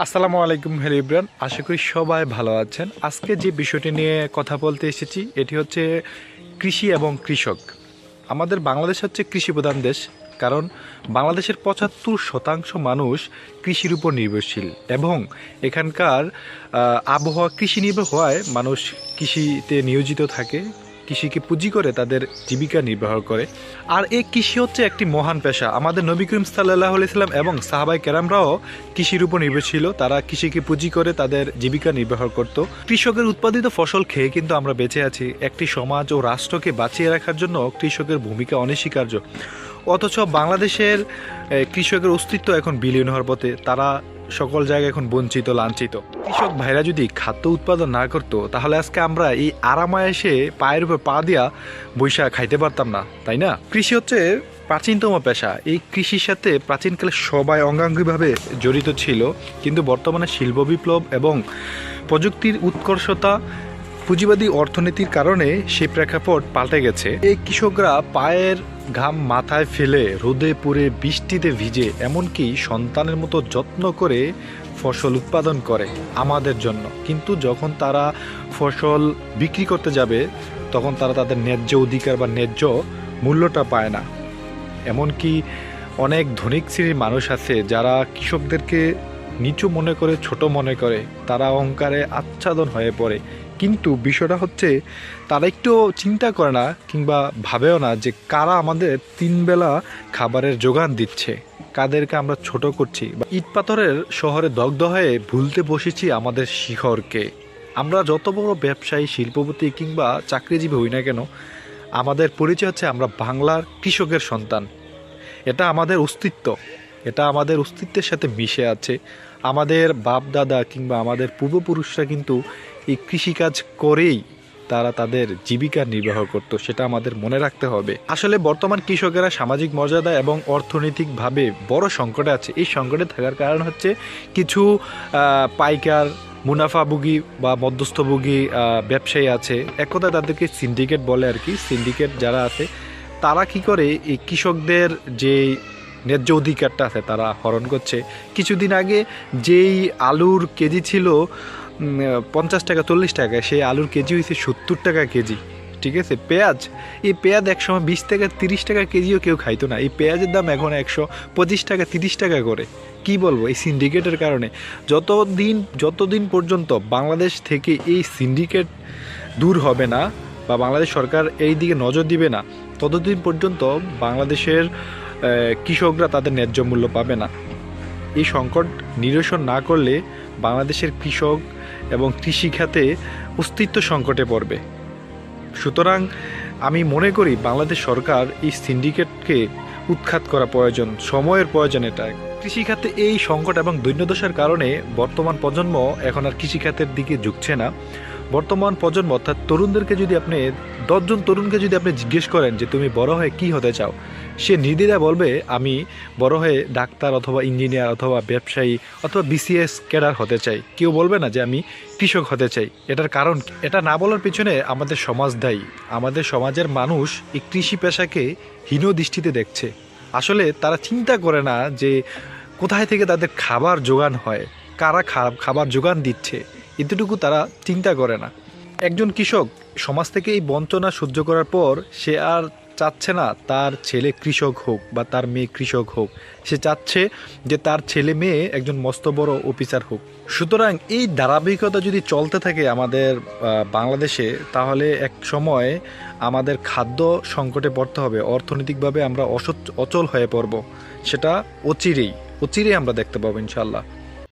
আসসালামু আলাইকুম হ্যালো ইব্রান, আশা করি সবাই ভালো আছেন। আজকে যে বিষয়টি নিয়ে কথা বলতে এসেছি এটি হচ্ছে কৃষি এবং কৃষক। আমাদের বাংলাদেশ হচ্ছে কৃষি প্রধান দেশ, কারণ বাংলাদেশের ৭৫% মানুষ কৃষির উপর নির্ভরশীল এবং এখানকার আবহাওয়া কৃষি নির্ভর হওয়ায় মানুষ কৃষিতে নিয়োজিত থাকে, কৃষিকে পুঁজি করে তাদের জীবিকা নির্বাহ করে। আর এই কৃষি হচ্ছে একটি মহান পেশা। আমাদের নবী করিম সাল্লাল্লাহু আলাইহি সাল্লাম এবং সাহাবায়ে কেরামরাও কৃষির উপর নির্ভরশীল, তারা কৃষিকে পুঁজি করে তাদের জীবিকা নির্বাহ করত। কৃষকের উৎপাদিত ফসল খেয়ে কিন্তু আমরা বেঁচে আছি। একটি সমাজ ও রাষ্ট্রকে বাঁচিয়ে রাখার জন্য কৃষকের ভূমিকা অনস্বীকার্য। অথচ বাংলাদেশের কৃষকের অস্তিত্ব এখন বিলীন হওয়ার পথে। তারা সকল জায়গায় এখন বঞ্চিত, লাঞ্ছিত। কৃষক ভাইরা যদি খাদ্য উৎপাদন না করতো তাহলে আজকে আমরা এই আরামায়েসে পায়ের উপর পা দিয়া বৈশা খাইতে পারতাম না, তাই না? কৃষি হচ্ছে প্রাচীনতম পেশা। এই কৃষির সাথে প্রাচীনকালে সবাই অঙ্গাঙ্গিভাবে জড়িত ছিল, কিন্তু বর্তমানে শিল্প বিপ্লব এবং প্রযুক্তির উৎকর্ষতা, পুঁজিবাদী অর্থনীতির কারণে সেই প্রেক্ষাপট পাল্টে গেছে। এই কৃষকরা পায়ের ঘাম মাথায় ফেলে রোদে পুড়ে বৃষ্টিতে ভিজে এমনকি সন্তানের মতো যত্ন করে ফসল উৎপাদন করে আমাদের জন্য, কিন্তু যখন তারা ফসল বিক্রি করতে যাবে তখন তারা তাদের ন্যায্য অধিকার বা ন্যায্য মূল্যটা পায় না। এমনকি অনেক ধনিক শ্রেণীর মানুষ আছে যারা কৃষকদেরকে নিচু মনে করে, ছোট মনে করে, তারা অহংকারে আচ্ছাদন হয়ে পড়ে। কিন্তু বিষয়টা হচ্ছে তারা একটু চিন্তা করে না কিংবা ভাবেও না যে কারা আমাদের 3 বেলা খাবারের যোগান দিচ্ছে, কাদেরকে আমরা ছোট করছি। ইট পাথরের শহরে দগ্ধ হয়ে ভুলতে বসেছি আমাদের শিখরকে। আমরা যত বড় ব্যবসায়ী, শিল্পপতি কিংবা চাকরিজীবী হই না কেন, আমাদের পরিচয় হচ্ছে আমরা বাংলার কৃষকের সন্তান। এটা আমাদের অস্তিত্ব, এটা আমাদের অস্তিত্বের সাথে মিশে আছে। আমাদের বাপ দাদা কিংবা আমাদের পূর্বপুরুষরা কিন্তু এই কৃষিকাজ করেই তারা তাদের জীবিকা নির্বাহ করত, সেটা আমাদের মনে রাখতে হবে। আসলে বর্তমান কৃষকেরা সামাজিক মর্যাদা এবং অর্থনৈতিকভাবে বড় সংকটে আছে। এই সংকটে থাকার কারণ হচ্ছে কিছু পাইকার, মুনাফাভোগী বা মধ্যস্থভোগী ব্যবসায়ী আছে, এক কথায় তাদেরকে সিন্ডিকেট বলে আর কি। সিন্ডিকেট যারা আছে তারা কি করে, এই কৃষকদের যে ন্যায্য অধিকারটা আছে তারা হরণ করছে। কিছুদিন আগে যেই আলুর কেজি ছিল 50 টাকা 40 টাকা, সেই আলুর কেজি হয়েছে 70 টাকা কেজি। ঠিক আছে, পেঁয়াজ, এই পেঁয়াজ একসময় 20 টাকা 30 টাকা কেজিও কেউ খাইতো না। এই পেঁয়াজের দাম এখন 125 টাকা 30 টাকা করে। কি বলবো, এই সিন্ডিকেটের কারণে। যতদিন পর্যন্ত বাংলাদেশ থেকে এই সিন্ডিকেট দূর হবে না বা বাংলাদেশ সরকার এই দিকে নজর দিবে না, ততদিন পর্যন্ত বাংলাদেশের কৃষকরা তাদের ন্যায্য মূল্য পাবে না। এই সংকট নিরসন না করলে বাংলাদেশের কৃষক এবং কৃষিখাতে অস্তিত্ব সংকটে পড়বে। সুতরাং আমি মনে করি বাংলাদেশ সরকার এই সিন্ডিকেটকে উৎখাত করা প্রয়োজন, সময়ের প্রয়োজন এটা। কৃষিখাতে এই সংকট এবং দৈন্যদশার কারণে বর্তমান প্রজন্ম এখন আর কৃষিখাতের দিকে ঝুঁকছে না। বর্তমান প্রজন্ম অর্থাৎ তরুণদেরকে যদি আপনি 10 জন তরুণকে যদি আপনি জিজ্ঞেস করেন যে তুমি বড় হয়ে কি হতে চাও, সে নির্দ্বিধায় বলবে আমি বড় হয়ে ডাক্তার অথবা ইঞ্জিনিয়ার অথবা ব্যবসায়ী অথবা বিসিএস ক্যাডার হতে চাই। কেউ বলবে না যে আমি কৃষক হতে চাই। এটার কারণ এটা না বলার পিছনে আমাদের সমাজ দায়ী। আমাদের সমাজের মানুষ এই কৃষি পেশাকে হীন দৃষ্টিতে দেখছে। আসলে তারা চিন্তা করে না যে কোথায় থেকে তাদের খাবার জোগান হয়, কারা খাবার জোগান দিচ্ছে, এতটুকু তারা চিন্তা করে না। একজন কৃষক সমাজ থেকে এই বঞ্চনা সহ্য করার পর সে আর চাচ্ছে না তার ছেলে কৃষক হোক বা তার মেয়ে কৃষক হোক। সে চাচ্ছে যে তার ছেলে মেয়ে একজন মস্ত বড় অফিসার হোক। সুতরাং এই ধারাবাহিকতা যদি চলতে থাকে আমাদের বাংলাদেশে, তাহলে এক সময় আমাদের খাদ্য সংকটে পড়তে হবে। অর্থনৈতিকভাবে আমরা অচল হয়ে পড়ব। সেটা অচিরেই আমরা দেখতে পাবো ইনশাল্লাহ।